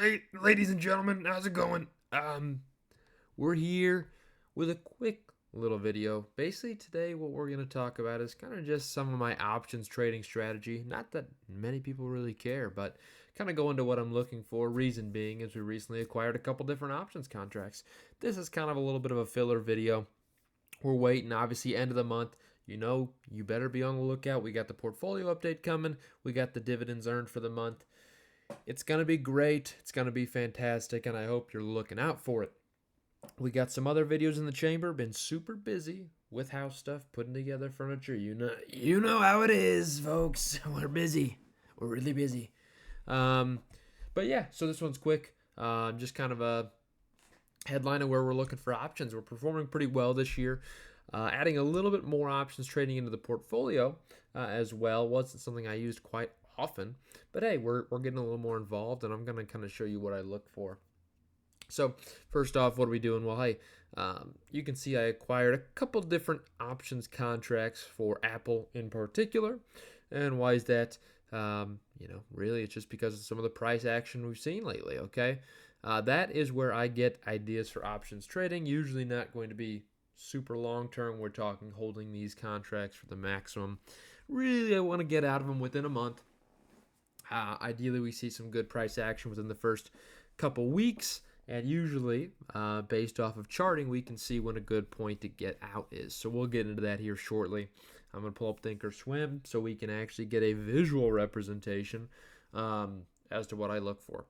Hey, ladies and gentlemen, how's it going? We're here with a quick little video. Basically, today what we're going to talk about is kind of just some of my options trading strategy. Not that many people really care, but kind of go into what I'm looking for. Reason being is we recently acquired a couple different options contracts. This is kind of a little bit of a filler video. We're waiting, obviously, end of the month. You better be on the lookout. We got the portfolio update coming. We got the dividends earned for the month. It's going to be great. It's going to be fantastic, and I hope you're looking out for it. We got some other videos in the chamber. Been super busy with house stuff, putting together furniture. You know how it is, folks. We're busy. We're really busy. Um, but yeah, so this one's quick. Just kind of a headline of where we're looking for options. We're performing pretty well this year. Adding a little bit more options trading into the portfolio as well wasn't something I used quite often, but hey, we're getting a little more involved, and I'm going to kind of show you what I look for. So first off, what are we doing? Well, hey, you can see I acquired a couple different options contracts for Apple in particular. And why is that? Really, it's just because of some of the price action we've seen lately, okay? That is where I get ideas for options trading. Usually not going to be super long term. We're talking holding these contracts for the maximum. Really, I want to get out of them within a month. Ideally, we see some good price action within the first couple weeks, and usually, based off of charting, we can see when a good point to get out is. So we'll get into that here shortly. I'm going to pull up Thinkorswim so we can actually get a visual representation as to what I look for.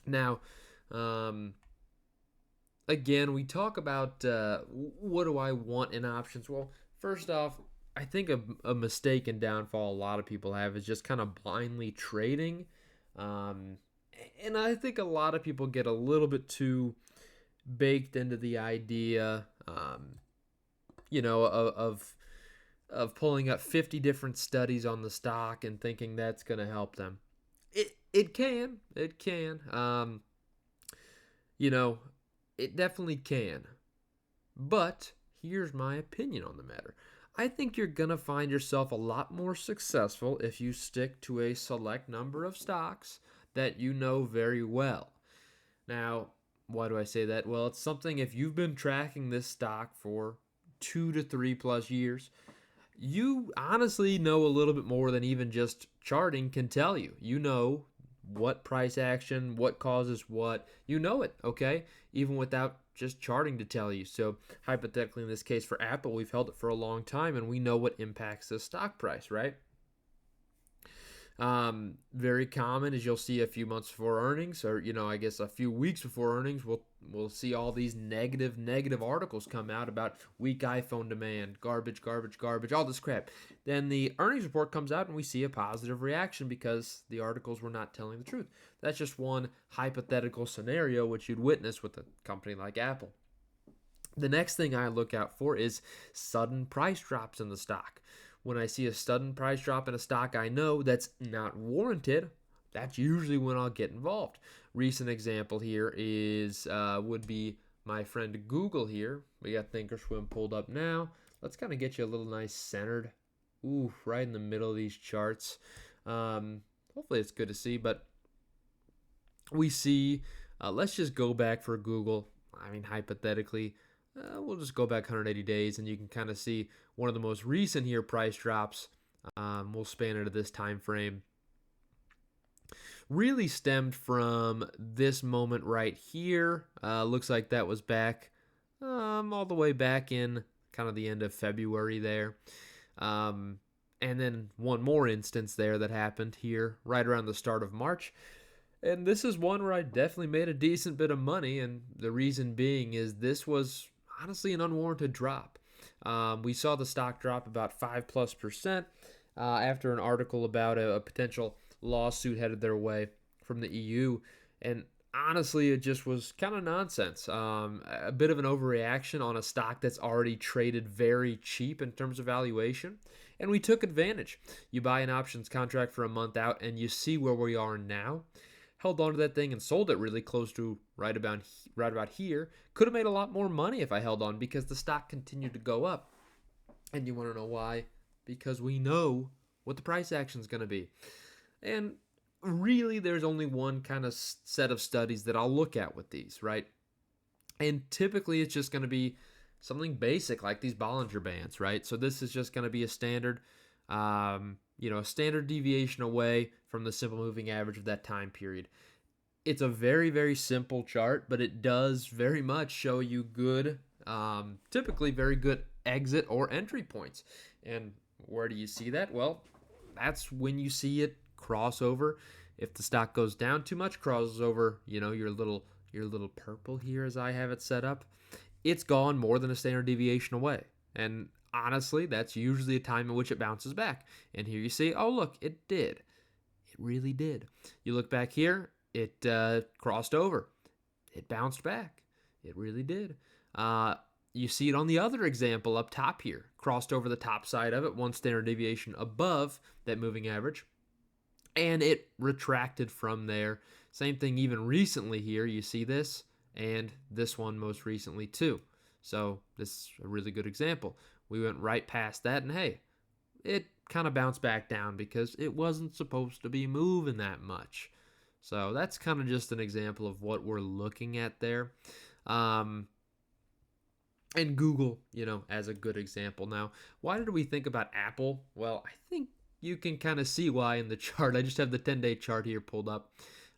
Now, again, we talk about what do I want in options. Well, first off, I think a mistake and downfall a lot of people have is just kind of blindly trading. And I think a lot of people get a little bit too baked into the idea, of pulling up 50 different studies on the stock and thinking that's going to help them. It can. It definitely can. But here's my opinion on the matter. I think you're going to find yourself a lot more successful if you stick to a select number of stocks that you know very well. Now, why do I say that? Well, it's something if you've been tracking this stock for 2 to 3 plus years, you honestly know a little bit more than even just charting can tell you. You know what price action, what causes what. You know it, okay? Even without just charting to tell you. So, hypothetically, in this case for Apple, we've held it for a long time and we know what impacts the stock price, right? Very common is you'll see a few months before earnings, or I guess a few weeks before earnings, we'll see all these negative articles come out about weak iPhone demand, garbage, all this crap. Then the earnings report comes out and we see a positive reaction because the articles were not telling the truth. That's just one hypothetical scenario which you'd witness with a company like Apple. The next thing I look out for is sudden price drops in the stock. When I see a sudden price drop in a stock I know that's not warranted, that's usually when I'll get involved. Recent example here would be my friend Google here. We got Thinkorswim pulled up now. Let's kind of get you a little nice centered. Ooh, right in the middle of these charts. Hopefully it's good to see, but we see, let's just go back for Google. I mean, hypothetically, we'll just go back 180 days and you can kind of see one of the most recent here price drops. We'll span into this time frame. Really stemmed from this moment right here. Looks like that was back all the way back in kind of the end of February there. And then one more instance there that happened here right around the start of March. And this is one where I definitely made a decent bit of money, and the reason being is this was honestly an unwarranted drop. We saw the stock drop about 5+% after an article about a potential lawsuit headed their way from the EU. And honestly, it just was kind of nonsense. A bit of an overreaction on a stock that's already traded very cheap in terms of valuation. And we took advantage. You buy an options contract for a month out and you see where we are now. Held on to that thing and sold it really close to right about here. Could have made a lot more money if I held on because the stock continued to go up. And you want to know why? Because we know what the price action is going to be. And really there's only one kind of set of studies that I'll look at with these, right? And typically it's just going to be something basic like these Bollinger Bands, right? So this is just going to be a standard, a standard deviation away from the simple moving average of that time period. It's a very, very simple chart, but it does very much show you good, typically very good exit or entry points. And where do you see that? Well, that's when you see it cross over. If the stock goes down too much, crosses over, your little purple here as I have it set up, it's gone more than a standard deviation away. And honestly, that's usually a time in which it bounces back. And here you see, oh look, it did. It really did. You look back here, it crossed over. It bounced back. It really did. You see it on the other example up top here. Crossed over the top side of it, one standard deviation above that moving average. And it retracted from there. Same thing even recently here. You see this and this one most recently too. So this is a really good example. We went right past that and hey, it kind of bounced back down because it wasn't supposed to be moving that much. So that's kind of just an example of what we're looking at there. And Google, as a good example. Now, why did we think about Apple? Well, I think you can kind of see why in the chart. I just have the 10-day chart here pulled up.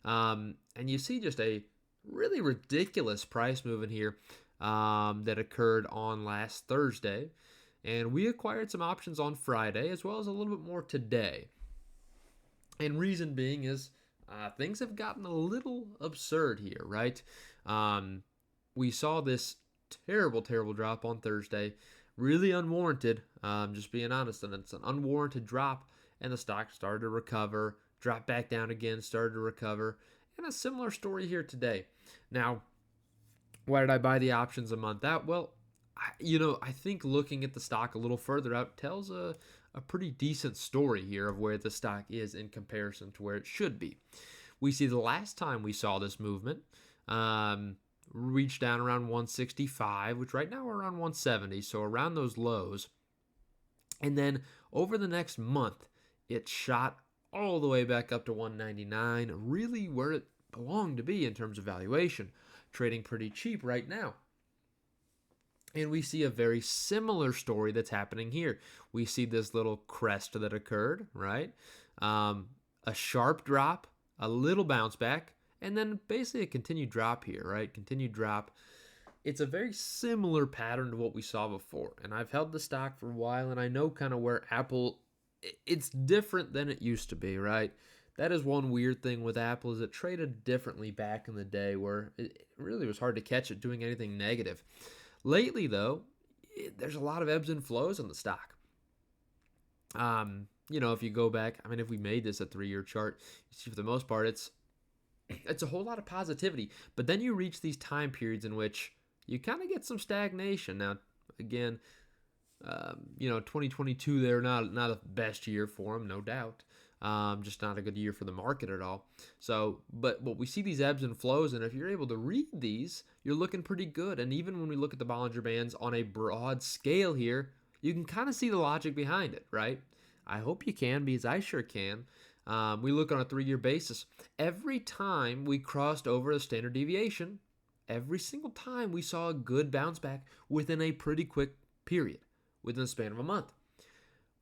And you see just a really ridiculous price move in here that occurred on last Thursday. And we acquired some options on Friday as well as a little bit more today. And reason being is things have gotten a little absurd here, right? We saw this terrible, terrible drop on Thursday. Really unwarranted, just being honest. And it's an unwarranted drop. And the stock started to recover, dropped back down again, started to recover. And a similar story here today. Now, why did I buy the options a month out? Well, I think looking at the stock a little further out tells a pretty decent story here of where the stock is in comparison to where it should be. We see the last time we saw this movement reach down around 165, which right now we're around 170, so around those lows. And then over the next month, it shot all the way back up to 199, really where it belonged to be in terms of valuation, trading pretty cheap right now. And we see a very similar story that's happening here. We see this little crest that occurred, right? A sharp drop, a little bounce back, and then basically a continued drop here, right? Continued drop. It's a very similar pattern to what we saw before. And I've held the stock for a while, and I know kind of where Apple, it's different than it used to be, right? That is one weird thing with Apple is it traded differently back in the day where it really was hard to catch it doing anything negative. Lately, though, there's a lot of ebbs and flows on the stock. If you go back, if we made this a 3-year chart, you see for the most part, it's a whole lot of positivity. But then you reach these time periods in which you kind of get some stagnation. Now, again, 2022, they're not the best year for them, no doubt. Just not a good year for the market at all. So, but we see these ebbs and flows, and if you're able to read these, you're looking pretty good. And even when we look at the Bollinger Bands on a broad scale here, you can kind of see the logic behind it, right? I hope you can, because I sure can. We look on a 3-year basis. Every time we crossed over a standard deviation, every single time we saw a good bounce back within a pretty quick period, within the span of a month.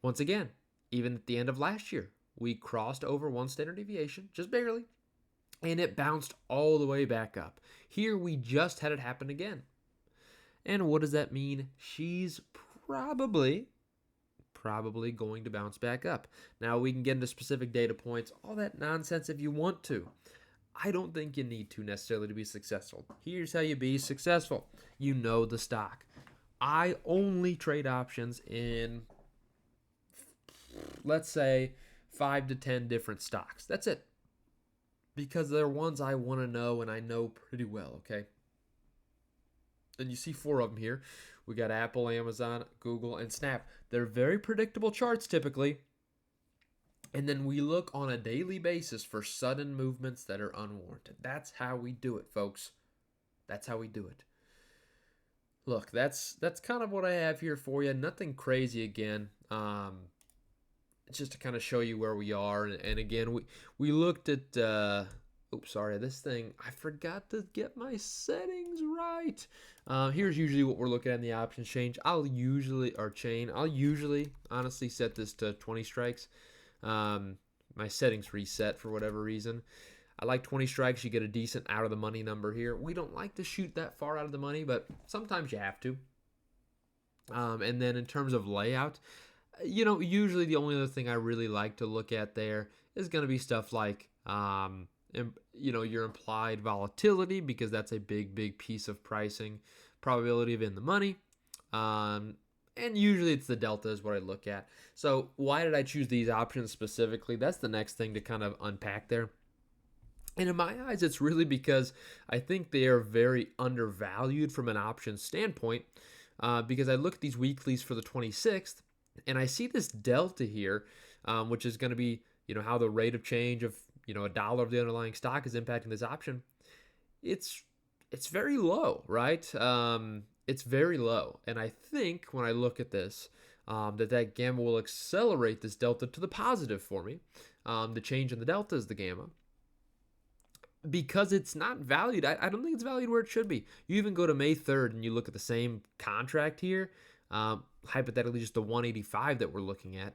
Once again, even at the end of last year, we crossed over one standard deviation, just barely, and it bounced all the way back up. Here, we just had it happen again. And what does that mean? She's probably going to bounce back up. Now, we can get into specific data points, all that nonsense if you want to. I don't think you need to necessarily to be successful. Here's how you be successful. You know the stock. I only trade options in, let's say, 5 to 10 different stocks. That's it. Because they're ones I want to know and I know pretty well, okay? And you see 4 of them here. We got Apple, Amazon, Google, and Snap. They're very predictable charts typically. And then we look on a daily basis for sudden movements that are unwarranted. That's how we do it, folks. That's how we do it. Look, that's kind of what I have here for you. Nothing crazy again. just to kind of show you where we are. And again, we looked at. Oops, sorry. This thing, I forgot to get my settings right. Here's usually what we're looking at in the options change. I'll usually honestly set this to 20 strikes. My settings reset for whatever reason. I like 20 strikes. You get a decent out of the money number here. We don't like to shoot that far out of the money, but sometimes you have to. And then in terms of layout, usually the only other thing I really like to look at there is going to be stuff like, your implied volatility, because that's a big piece of pricing, probability of in the money. And usually it's the delta is what I look at. So why did I choose these options specifically? That's the next thing to kind of unpack there. And in my eyes, it's really because I think they are very undervalued from an option standpoint, because I look at these weeklies for the 26th, and I see this delta here, which is going to be, how the rate of change of, a dollar of the underlying stock is impacting this option. It's very low, right? It's very low. And I think when I look at this, that gamma will accelerate this delta to the positive for me. The change in the delta is the gamma, because it's not valued. I don't think it's valued where it should be. You even go to May 3rd and you look at the same contract here, hypothetically just the 185 that we're looking at.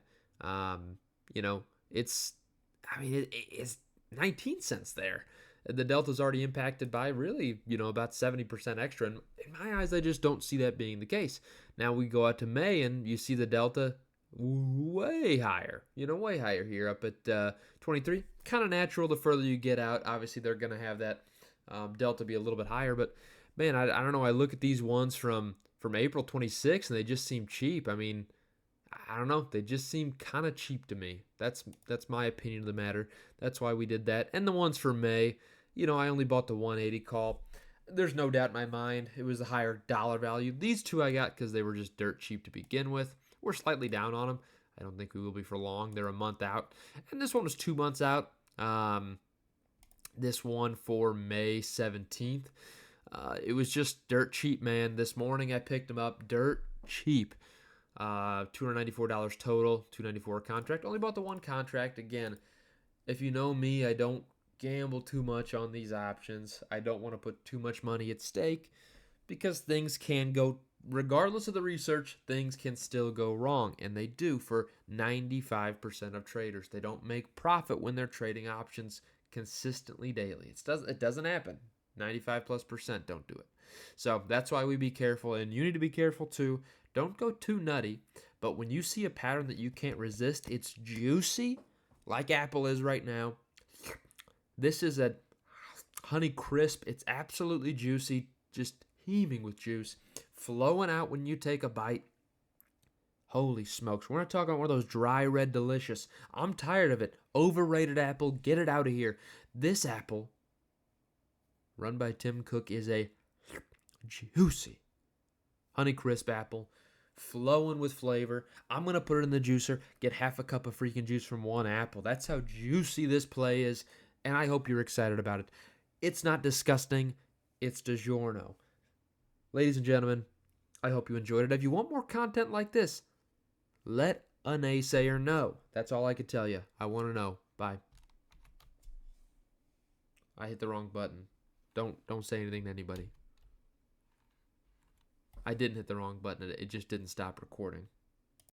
It's 19 cents there. The delta's already impacted by really, about 70% extra. And in my eyes, I just don't see that being the case. Now we go out to May and you see the delta way higher, way higher here up at 23. Kind of natural the further you get out. Obviously, they're going to have that delta be a little bit higher. But, man, I don't know. I look at these ones from April 26th, and they just seem cheap. I mean, I don't know. They just seem kind of cheap to me. That's my opinion of the matter. That's why we did that. And the ones for May, I only bought the 180 call. There's no doubt in my mind it was a higher dollar value. These two I got because they were just dirt cheap to begin with. We're slightly down on them. I don't think we will be for long. They're a month out. And this one was 2 months out. This one for May 17th. It was just dirt cheap, man. This morning I picked them up dirt cheap. $294 total, $294 contract. Only bought the one contract. Again, if you know me, I don't gamble too much on these options. I don't want to put too much money at stake because things can go, regardless of the research, things can still go wrong. And they do for 95% of traders. They don't make profit when they're trading options consistently daily. It doesn't happen. 95+% don't do it. So that's why we be careful, and you need to be careful too. Don't go too nutty, but when you see a pattern that you can't resist, it's juicy, like Apple is right now. This is a Honey Crisp. It's absolutely juicy, just teeming with juice, flowing out when you take a bite. Holy smokes. We're not talking about one of those dry red delicious. I'm tired of it. Overrated apple. Get it out of here. This apple, run by Tim Cook, is a juicy Honey Crisp apple, flowing with flavor. I'm going to put it in the juicer, get half a cup of freaking juice from one apple. That's how juicy this play is, and I hope you're excited about it. It's not disgusting. It's DiGiorno. Ladies and gentlemen, I hope you enjoyed it. If you want more content like this, let a naysayer know. That's all I could tell you. I want to know. Bye. I hit the wrong button. Don't say anything to anybody. I didn't hit the wrong button. It just didn't stop recording.